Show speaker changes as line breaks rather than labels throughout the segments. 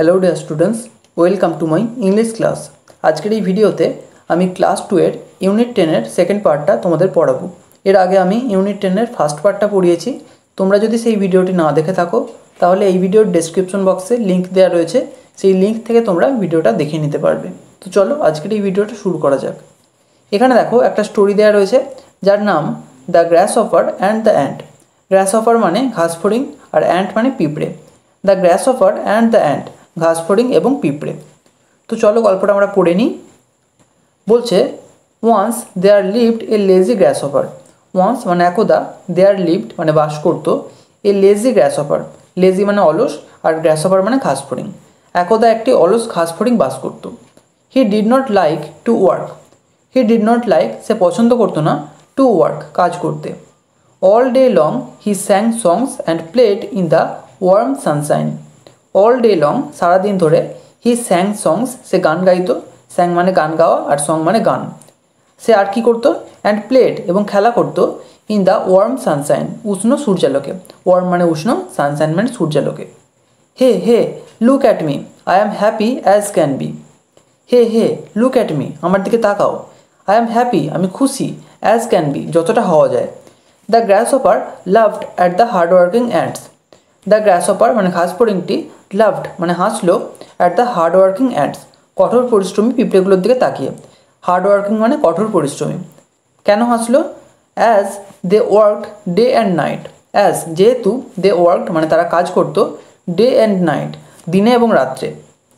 Hello dear students, welcome to my English class. आजकेर भिडियोते आमी क्लास 2 एर यूनिट 10 सेकेंड पार्टटा तोमादेर पढ़ाबो। एर आगे आमी यूनिट 10 फार्स्ट पार्टटा पढ़िएछि। तोमरा जोदि सेई भिडियोटी ना देखे थाको ताहले एई भिडियोर डेसक्रिप्शन बक्से लिंक देওয়া रयेछे, सेई लिंक थेके तोमरा भिडियोटा देखे निते पारबे। तो चलो आजकेर एई भिडियोटा शुरू करा जाक। एखाने देखो एकटा स्टोरी देওয়া रयेछे जार नाम the grasshopper and the ant. Grasshopper माने घासफड़िंग और एंट माने पिঁপড়ে। The grasshopper and the ant घासफड़िंग एवं पिঁপড়ে। तो चलो गल्पटा आमरा पढ़े निই। बोलছে once there lived a lazy grasshopper. Once माने एकदा, देयर लिव्ड माने बास करतो, ए लेजी ग्रासहपार, लेजी माने अलस और ग्रासहपार माने घासफड़िंग। एकदा एकटी अलस घासफड़िंग बास करतो। He did not like to work. He did not like से पसंद करतो ना, टू वर्क काज करते। ऑल डे लंग हि सैंग songs and played in the warm sunshine. All day lung सारा दिन धरे हि सैंग सॉन्ग्स से गान गाइतो। सैंग माने गान गावा और सॉन्ग माने गान। से आर कि करतो एंड प्लेड एवं खेला करतो इन द वार्म सनशाइन उष्ण सूर्यालोके। वार्म माने उष्ण, सनशाइन माने सूर्यालोके। Hey hey look at me, I am happy as can be. Hey hey look at me, आमार दिके ताकाओ। आई एम हैप्पी आमी खुशी, एज कैन बी जतटा हওয়া যায়। The grasshopper laughed at the hardworking ants. The grasshopper माने घासफड़िंगटी लाफ्ड माने हासलो एट द हार्डवर्किंग एंट्स कठोर परिश्रमी पिঁপড়েগুলোর দিকে তাকিয়ে। हार्डवर्किंग माने कठोर परिश्रमी। केन हासलो? As they worked day and night. As जेहेतु दे वर्कड माने तारा काज करतो, डे एंड नाइट दिने एवं रात्रे,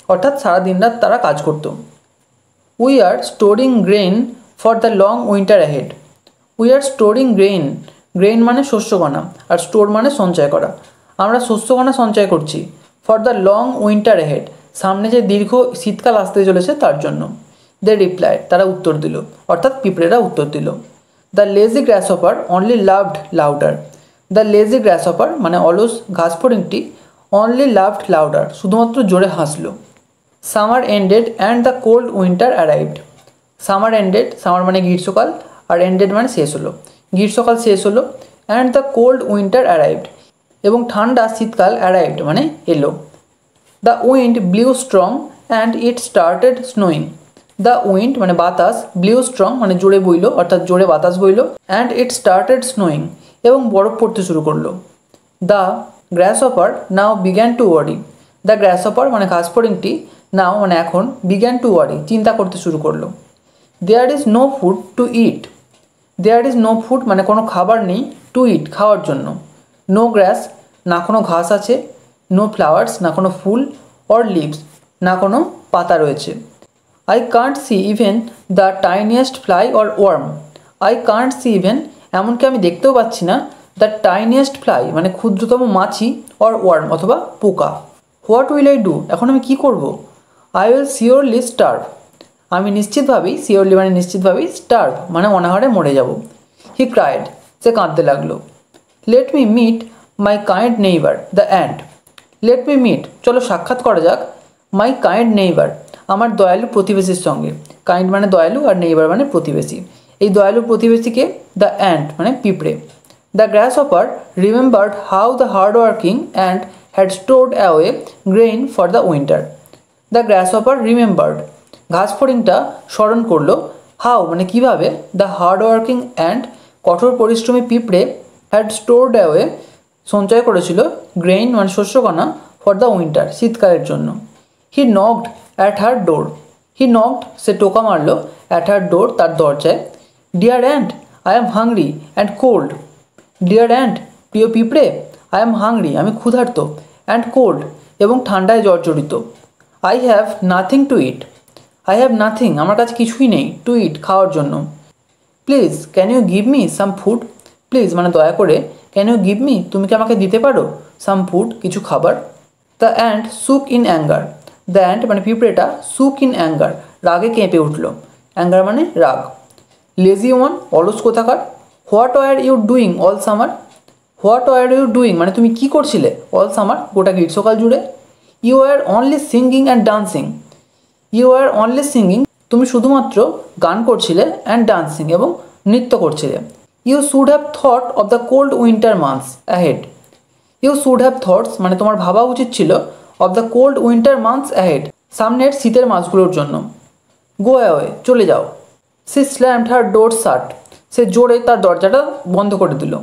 अर्थात सारा दिन रात तारा काज करतो। We are storing grain for the long winter ahead. We are storing grain. Grain माने शस्यकणा और स्टोर माने संचय करा। আমরা শস্যকণা সঞ্চয় করছি for the long winter ahead, সামনে যে দীর্ঘ শীতকাল আসতে চলেছে তার জন্য। দে রিপ্লাইড, তারা উত্তর দিল, অর্থাৎ পিঁপড়েরা উত্তর দিল। The lazy grasshopper only laughed louder. The lazy grasshopper মানে অলস ঘাসফড়িংটি অনলি লাভড লাউডার শুধুমাত্র জোরে হাসলো। Summer ended and the cold winter arrived. Summer ended, summer মানে গ্রীষ্মকাল আর এন্ডেড মানে শেষ হলো। গ্রীষ্মকাল শেষ হলো। And the cold winter arrived এবং ঠান্ডা শীতকাল অ্যারাইভড মানে এলো। The wind blew strong and it started snowing. The wind মানে বাতাস, ব্লিউ স্ট্রং মানে জোরে বইলো, অর্থাৎ জোরে বাতাস বইলো। অ্যান্ড ইট স্টার্টেড স্নোয়িং এবং বরফ পড়তে শুরু করলো। The গ্রাসহপার now began to worry. The grasshopper মানে ঘাসফড়িংটি নাও মানে এখন, বিগ্যান টু ওয়ারি চিন্তা করতে শুরু করলো। There is no food to eat. There is no food মানে কোনো খাবার নেই, টু ইট খাওয়ার জন্য। নো গ্রাস না কোনো ঘাস আছে, নো ফ্লাওয়ার্স না কোনো ফুল, অর লিভস না কোনো পাতা রয়েছে। I can't see even the tiniest fly or worm. I can't see even এমনকি আমি দেখতেও পাচ্ছি না, দ্য টাইনিয়েস্ট ফ্লাই মানে ক্ষুদ্রতম মাছি, অর ওয়ার্ম অথবা পোকা। হোয়াট উইল আই ডু, এখন আমি কী করব? I will surely starve. আমি নিশ্চিতভাবেই, শিওরলি মানে নিশ্চিতভাবেই, স্টার্ভ মানে অনাহারে মরে যাব। হি ক্রাইড, সে কাঁদতে লাগলো। Let me meet my kind neighbour the ant. Let me meet চলো সাক্ষাৎ করা যাক, মাই কাইন্ড নেইবার আমার দয়ালু প্রতিবেশীর সঙ্গে। কাইন্ড মানে দয়ালু আর নেইবার মানে প্রতিবেশী। এই দয়ালু প্রতিবেশীকে দ্য অ্যান্ট মানে পিঁপড়ে। The grasshopper remembered how the hard working ant had stored away grain for the winter. The grasshopper remembered ঘাসফড়িংটা স্মরণ করলো, হাউ মানে কীভাবে, দ্য হার্ড ওয়ার্কিং অ্যান্ট কঠোর পরিশ্রমী পিঁপড়ে, হ্যাড স্টোরড অ্যাওয়ে সঞ্চয় করেছিল, গ্রেইন মানে শস্যকণা, ফর দ্য উইন্টার শীতকালের জন্য। He knocked at her door. He knocked সে টোকা মারল, অ্যাট হার ডোর তার দরজায়। Dear ant I am hungry and cold. Dear ant প্রিয় পিঁপড়ে, আই এম হাংরি আমি ক্ষুধার্ত, অ্যান্ড কোল্ড এবং ঠান্ডায় জর্জরিত। I have nothing to eat. I have nothing আমার কাছে কিছুই নেই, টু ইট খাওয়ার জন্য। Please can you give me some food. Please মানে দয়া করে, ক্যান ইউ গিভ মি তুমি কি আমাকে দিতে পারো, সাম ফুড কিছু খাবার। The ant shook in anger. The ant মানে পিঁপড়েটা, সুক ইন অ্যাঙ্গার রাগে কেঁপে উঠল। অ্যাঙ্গার মানে রাগ। লেজি ওয়ান অলস কোথাকার। What were you doing all summer. What were you doing মানে তুমি কী করছিলে, অল সামার গোটা গ্রীষ্মকাল জুড়ে। You are only singing and dancing. You are only singing তুমি শুধুমাত্র গান করছিলে, অ্যান্ড ডান্সিং এবং নৃত্য করছিলে। You should have thought of the cold winter months ahead. You should have thoughts মানে তোমার ভাবা উচিত ছিল, of the cold winter months ahead, সামনের শীতের মাসগুলোর জন্য। গো অ্যাওয়ে, চলে যাও। সি স্ল্যামড হার ডোর শাট, সে জোরে তার দরজাটা বন্ধ করে দিল।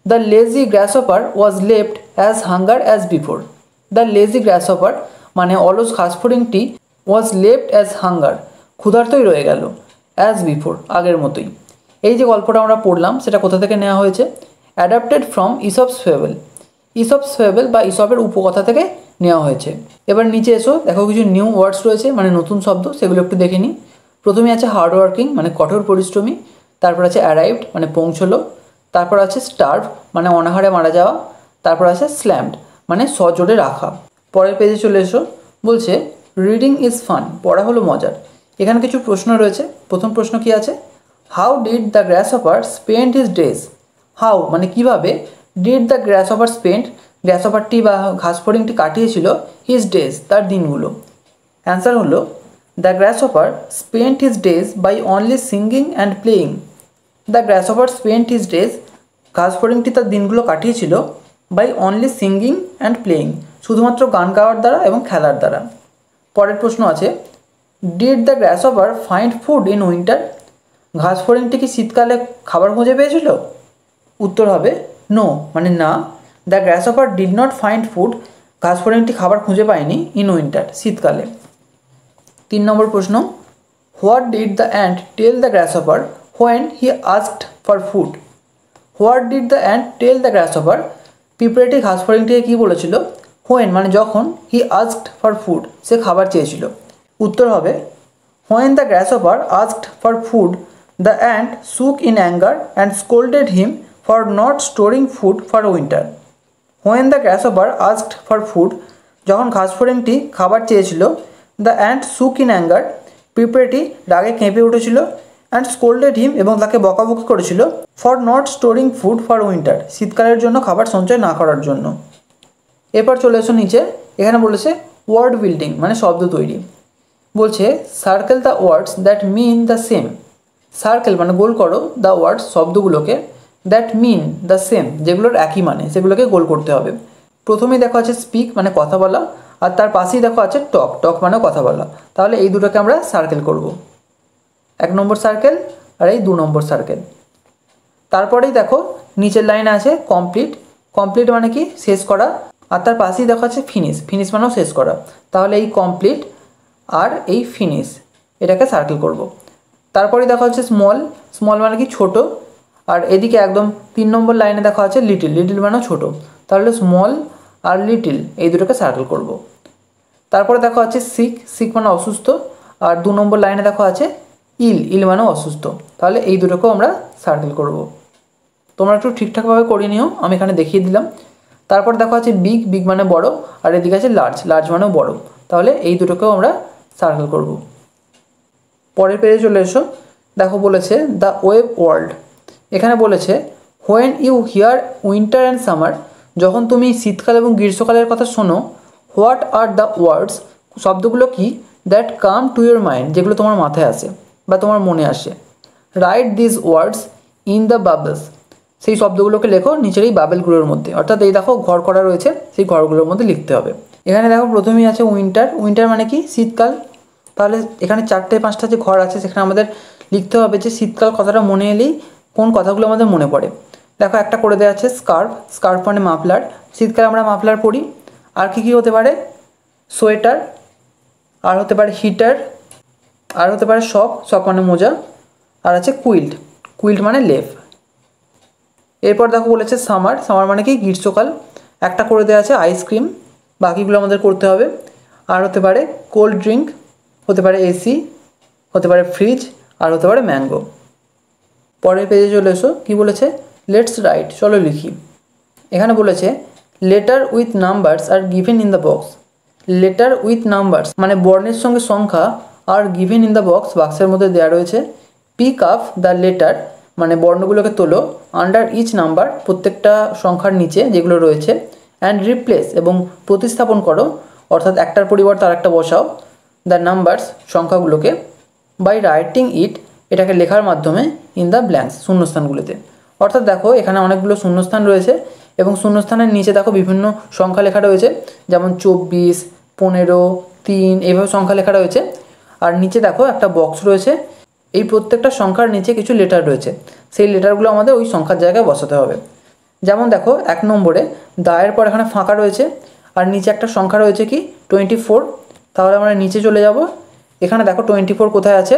The lazy গ্রাসহপার was left as hunger as before, the lazy grasshopper মানে অলস ঘাসফড়িংটি ওয়াজ লেফট অ্যাজ হাঙ্গার, ক্ষুধার্তই রয়ে গেল, অ্যাজ বিফোর আগের মতোই। এই যে গল্পটা আমরা পড়লাম সেটা কোথা থেকে নেওয়া হয়েছে? অ্যাডাপ্টেড ফ্রম ইসপস ফেবল, ইসপস ফেবল বা ইসপের উপকথা থেকে নেওয়া হয়েছে। এবার নিচে এসো, দেখো কিছু নিউ ওয়ার্ডস রয়েছে মানে নতুন শব্দ, সেগুলো একটু দেখে নিই। প্রথমে আছে হার্ড ওয়ার্কিং মানে কঠোর পরিশ্রমী, তারপর আছে অ্যারাইভড মানে পৌঁছলো, তারপর আছে স্টার্ভ মানে অনাহারে মারা যাওয়া, তারপর আছে স্ল্যামড মানে সজোরে রাখা। পরের পেজে চলে এসো, বলছে রিডিং ইজ ফান, পড়া হলো মজার। এখানে কিছু প্রশ্ন রয়েছে। প্রথম প্রশ্ন কি আছে? How did the grasshopper spend his days, how মানে কীভাবে, ডিড দ্য গ্রাসহপার স্পেন্ড গ্রাসহপারটি বা ঘাসফড়িংটি কাটিয়েছিল হিজ ডেজ তার দিনগুলো। অ্যান্সার হলো the grasshopper spent his days by only singing and playing, the grasshopper spent his days, ঘাসফড়িংটি তার দিনগুলো কাটিয়েছিল by only singing and playing, শুধুমাত্র গান গাওয়ার দ্বারা এবং খেলার দ্বারা। পরের প্রশ্ন আছে did the grasshopper find food in winter, ঘাসফড়িংটি কি শীতকালে খাবার খুঁজে পেয়েছিল? উত্তর হবে নো মানে না, the grasshopper did not find food, ঘাসফড়িংটি খাবার খুঁজে পায়নি ইন উইন্টার শীতকালে। 3 নম্বর প্রশ্ন what did the ant tell the grasshopper when he asked for food, what did the ant tell the grasshopper, পিঁপড়েটি ঘাসফড়িংটিকে কী বলেছিল? হোয়েন মানে যখন, হি আস্কড ফর ফুড সে খাবার চেয়েছিল। উত্তর হবে when the grasshopper asked for food the ant shook in anger and scolded him for not storing food for winter. When the grasshopper asked for food, যখন ঘাসফড়িংটি খাবার চেয়েছিল, the ant shook in anger পিঁপড়েটি রাগে কেঁপে উঠেছিল, and scolded হিম এবং তাকে বকাবকি করেছিল, for not storing food for winter শীতকালের জন্য খাবার সঞ্চয় না করার জন্য। এরপর চলে এসো নিচে, এখানে বলেছে ওয়ার্ড বিল্ডিং মানে শব্দ তৈরি। বলছে circle the words that mean the same, circle মানে গোল করো দ্য ওয়ার্ডস শব্দগুলোকে, দ্যাট মিন দ্য সেম যেগুলোর একই মানে সেগুলোকে গোল করতে হবে। প্রথমেই দেখো আছে স্পিক মানে কথা বলা, আর তার পাশেই দেখো আছে টক, টক মানে কথা বলা। তাহলে এই দুটোকে আমরা সার্কেল করব, 1 নম্বর সার্কেল আর এই 2 নম্বর সার্কেল। তারপরেই দেখো নিচের লাইনে আছে কমপ্লিট, কমপ্লিট মানে কি শেষ করা, আর তার পাশেই দেখো আছে ফিনিশ, ফিনিশ মানেও শেষ করা। তাহলে এই কমপ্লিট আর এই ফিনিশ এটাকে সার্কেল করব। তারপরে দেখা হচ্ছে স্মল, স্মল মানে কি ছোট, আর এদিকে একদম 3 নম্বর লাইনে দেখা আছে লিটিল, লিটিল মানেও ছোট। তাহলে স্মল আর লিটিল এই দুটোকে সার্কেল করব। তারপরে দেখা আছে সিক, সিক মানে অসুস্থ, আর 2 নম্বর লাইনে দেখা আছে ইল, ইল মানেও অসুস্থ। তাহলে এই দুটোকেও আমরা সার্কেল করব। তোমরা একটু ঠিকঠাকভাবে করে নিও, আমি এখানে দেখিয়ে দিলাম। তারপর দেখা আছে বিগ, বিগ মানে বড়, আর এদিকে আছে লার্জ, লার্জ মানেও বড়। তাহলে এই দুটোকেও আমরা সার্কেল করব। পরের পেজে চলে এসো, দেখো বলেছে দ্য ওয়েব ওয়ার্ল্ড, এখানে বলেছে when you hear winter and summer, যখন তুমি শীতকাল এবং গ্রীষ্মকালের কথা শোনো, হোয়াট আর দ্য ওয়ার্ডস শব্দগুলো কি, that come to your mind যেগুলো তোমার মাথায় আসে বা তোমার মনে আসে, write this words in the bubbles, সেই শব্দগুলোকে লেখো নিচের এই বাবেলগুলোর মধ্যে, অর্থাৎ এই দেখো ঘর করা রয়েছে সেই ঘরগুলোর মধ্যে লিখতে হবে। এখানে দেখো প্রথমেই আছে উইন্টার, উইন্টার মানে কি শীতকাল। তাহলে এখানে 4-5টা যে ঘর আছে সেখানে আমাদের লিখতে হবে যে শীতকাল কথাটা মনে এলেই কোন কথাগুলো আমাদের মনে পড়ে। দেখো একটা করে দেওয়া আছে স্কার্ফ, স্কার্ফ মানে মাফলার, শীতকালে আমরা মাফলার পরি। আর কী কী হতে পারে? সোয়েটার, আর হতে পারে হিটার, আর হতে পারে শক, শক মানে মোজা, আর আছে কুইল্ট, কুইল্ট মানে লেপ। এরপর দেখো বলেছে সামার, সামার মানে কি গ্রীষ্মকাল, একটা করে দেওয়া আছে আইসক্রিম, বাকিগুলো আমাদের করতে হবে। আর হতে পারে কোল্ড ড্রিঙ্ক, হতে পারে এসি, হতে পারে ফ্রিজ, আর হতে পারে ম্যাঙ্গো। পরের পেজে চলে এসো, কী বলেছে লেটস রাইট, চলো লিখি। এখানে বলেছে letter with numbers are given in the box, letter with numbers মানে বর্ণের সঙ্গে সংখ্যা, are given in the box বাক্সের মধ্যে দেওয়া রয়েছে। পিক আপ দ্য লেটার মানে বর্ণগুলোকে তোলো, আন্ডার ইচ নাম্বার প্রত্যেকটা সংখ্যার নিচে যেগুলো রয়েছে, অ্যান্ড রিপ্লেস এবং প্রতিস্থাপন করো, অর্থাৎ একটার পরিবর্তে আরেকটা বসাও, দ্য নাম্বারস সংখ্যাগুলোকে, বাই রাইটিং ইট এটাকে লেখার মাধ্যমে, ইন দ্য ব্ল্যাঙ্কস শূন্যস্থানগুলিতে। অর্থাৎ দেখো এখানে অনেকগুলো শূন্যস্থান রয়েছে এবং শূন্যস্থানের নিচে দেখো বিভিন্ন সংখ্যা লেখা রয়েছে, যেমন 24, 15, 3 এইভাবে সংখ্যা লেখা রয়েছে। আর নিচে দেখো একটা বক্স রয়েছে, এই প্রত্যেকটা সংখ্যার নিচে কিছু লেটার রয়েছে, সেই লেটারগুলো আমাদের ওই সংখ্যার জায়গায় বসাতে হবে। যেমন দেখো 1 নম্বরে দায়ের পর এখানে ফাঁকা রয়েছে আর নিচে একটা সংখ্যা রয়েছে কি 24। তাহলে আমরা নিচে চলে যাব, এখানে দেখো 24 কোথায় আছে,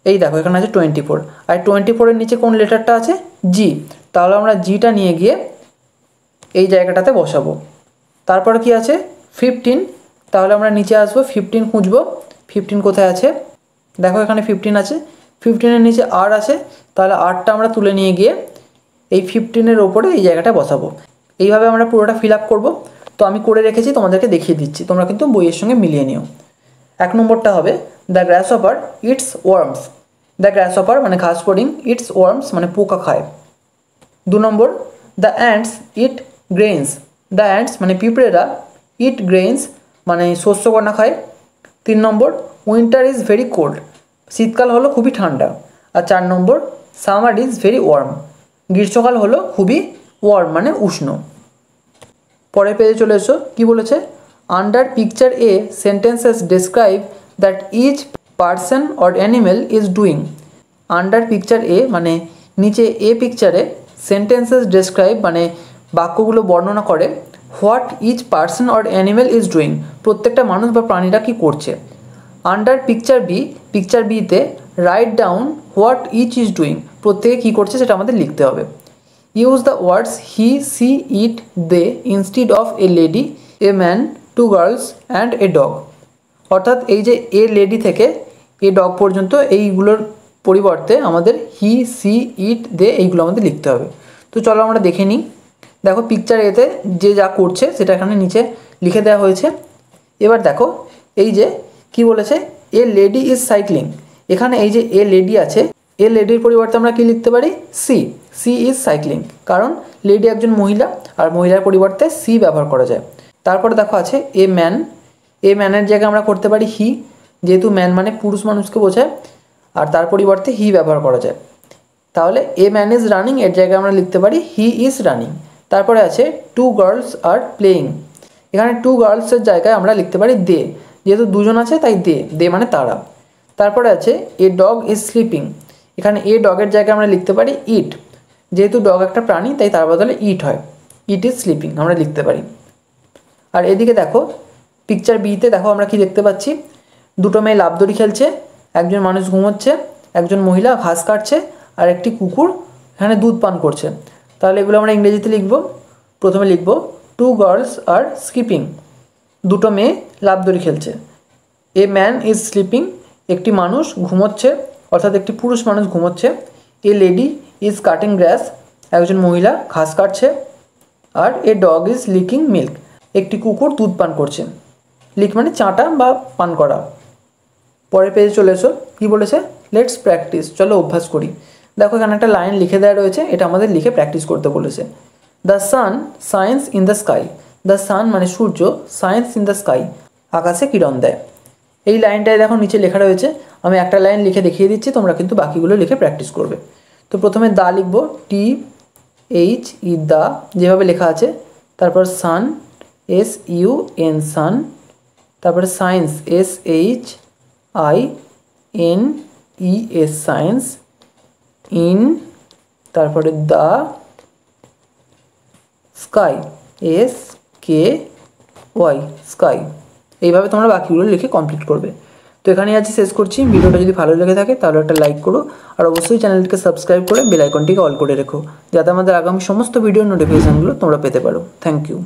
এই দেখো এখানে আছে 24, আর 24-এর নিচে কোন লেটারটা আছে, জি। তাহলে আমরা জিটা নিয়ে গিয়ে এই জায়গাটাতে বসাবো। তারপরে কি আছে 15, তাহলে আমরা নিচে আসবো 15 খুঁজবো, 15 কোথায় আছে, দেখো এখানে 15 আছে, 15-এর নিচে আর আছে, তাহলে আরটা আমরা তুলে নিয়ে গিয়ে এই 15-এর ওপরে এই জায়গাটা বসাবো। এইভাবে আমরা পুরোটা ফিল আপ করবো। তো আমি করে রেখেছি, তোমাদেরকে দেখিয়ে দিচ্ছি, তোমরা কিন্তু বইয়ের সঙ্গে মিলিয়ে নিও। 1 নম্বরটা হবে the grasshopper eats worms, the grasshopper মানে ঘাস ফড়িং, ইটস ওয়ার্মস মানে পোকা খায়। 2 নম্বর the ants eat grains, the ants মানে পিঁপড়েরা, ইট গ্রেইনস মানে শস্যকণা খায়। 3 নম্বর উইন্টার ইজ ভেরি কোল্ড, শীতকাল হলো খুবই ঠান্ডা। আর 4 নম্বর সামার ইজ ভেরি ওয়ার্ম, গ্রীষ্মকাল হলো খুবই ওয়ার্ম মানে উষ্ণ। পরের পেজে চলে এসো, কী বলেছে, under picture a sentences describe that each person or animal is doing. Under picture a মানে নিচে এ পিকচারে, সেন্টেন্সেস ডেসক্রাইব মানে বাক্যগুলো বর্ণনা করে, what each person or animal is doing প্রত্যেকটা মানুষ বা প্রাণীরা কী করছে। আন্ডার পিকচার বি, পিকচার বিতে write down what each is doing প্রত্যেকে কী করছে সেটা আমাদের লিখতে হবে। Use the words he, she, it, they instead of a lady, a man, 2 girls and a dog. অর্থাৎ এই যে এ লেডি থেকে এ ডগ পর্যন্ত এইগুলোর পরিবর্তে আমাদের হি, সি, ইট, দে এইগুলো আমাদের লিখতে হবে। তো চলো আমরা দেখে নিই। দেখো পিকচার এতে যে যা করছে সেটা এখানে নিচে লিখে দেওয়া হয়েছে। এবার দেখো এই যে কি বলেছে, এ লেডি ইজ সাইক্লিং, এখানে এই যে এ লেডি আছে, এ লেডির পরিবর্তে আমরা কি লিখতে পারি, সি, সি ইজ সাইক্লিং, কারণ লেডি একজন মহিলা আর মহিলার পরিবর্তে সি ব্যবহার করা যায়। তারপরে দেখো আছে এ ম্যান, এ ম্যানের জায়গায় আমরা করতে পারি হি, যেহেতু ম্যান মানে পুরুষ মানুষকে বোঝায়, আর তার পরিবর্তে হি ব্যবহার করা যায়। তাহলে এ ম্যান ইজ রানিং এর জায়গায় আমরা লিখতে পারি হি ইজ রানিং। তারপরে আছে 2 গার্লস আর প্লেয়িং, এখানে 2 গার্লসের জায়গায় আমরা লিখতে পারি দে, যেহেতু দুজন আছে তাই দে, দে মানে তারা। তারপরে আছে এ ডগ ইজ স্লিপিং, এখানে এ ডগের জায়গায় আমরা লিখতে পারি ইট, যেহেতু ডগ একটা প্রাণী তাই তার বদলে ইট হয়, ইট ইজ স্লিপিং আমরা লিখতে পারি। আর এদিকে দেখো পিকচার বিতে দেখো আমরা কি দেখতে পাচ্ছি, 2টো মেয়ে লাফদড়ি খেলছে, একজন মানুষ ঘুমোচ্ছে, একজন মহিলা ঘাস কাটছে, আর একটি কুকুর এখানে দুধ পান করছে। তাহলে এগুলো আমরা ইংরেজিতে লিখব। প্রথমে লিখব 2 গার্লস আর স্কিপিং, 2টো মেয়ে লাফদড়ি খেলছে। এ ম্যান ইজ স্লিপিং, একটি মানুষ ঘুমোচ্ছে, অর্থাৎ একটি পুরুষ মানুষ ঘুমোচ্ছে। A lady is cutting grass, একজন মহিলা ঘাস কাটছে। আর a dog is licking milk, একটি কুকুর দুধ পান করছে। লিক মানে চাটা বা পান করা। পরের পেজে চলে এসো, কী বলেছে, লেটস প্র্যাকটিস, চলো অভ্যাস করি। দেখো এখানে একটা লাইন লিখে দেওয়া রয়েছে, এটা আমাদের লিখে প্র্যাকটিস করতে বলেছে। The sun shines in the sky, the sun মানে সূর্য, সাইন্স ইন দ্য স্কাই আকাশে কিরণ দেয়। এই লাইনটায় দেখো নিচে লেখা রয়েছে, আমি একটা লাইন লিখে দেখিয়ে দিচ্ছি, তোমরা কিন্তু বাকিগুলো লিখে প্র্যাকটিস করবে। তো প্রথমে দা লিখবো, টি এইচ ই দা যেভাবে লেখা আছে, তারপর sun S U N sun, তারপরে science S H I N E S science, in, তারপরে the sky S K Y sky. এইভাবে তোমরা বাকিগুলো লিখে কমপ্লিট করবে। তো এখানেই আজ শেষ করছি। ভিডিওটা যদি ভালো লেগে থাকে তাহলে একটা লাইক করো, আর অবশ্যই চ্যানেলটিকে সাবস্ক্রাইব করে বেল আইকনটিকে অল করে রেখো, যাতে আমাদের আগামী সমস্ত ভিডিওর নোটিফিকেশানগুলো তোমরা পেতে পারো। Thank you.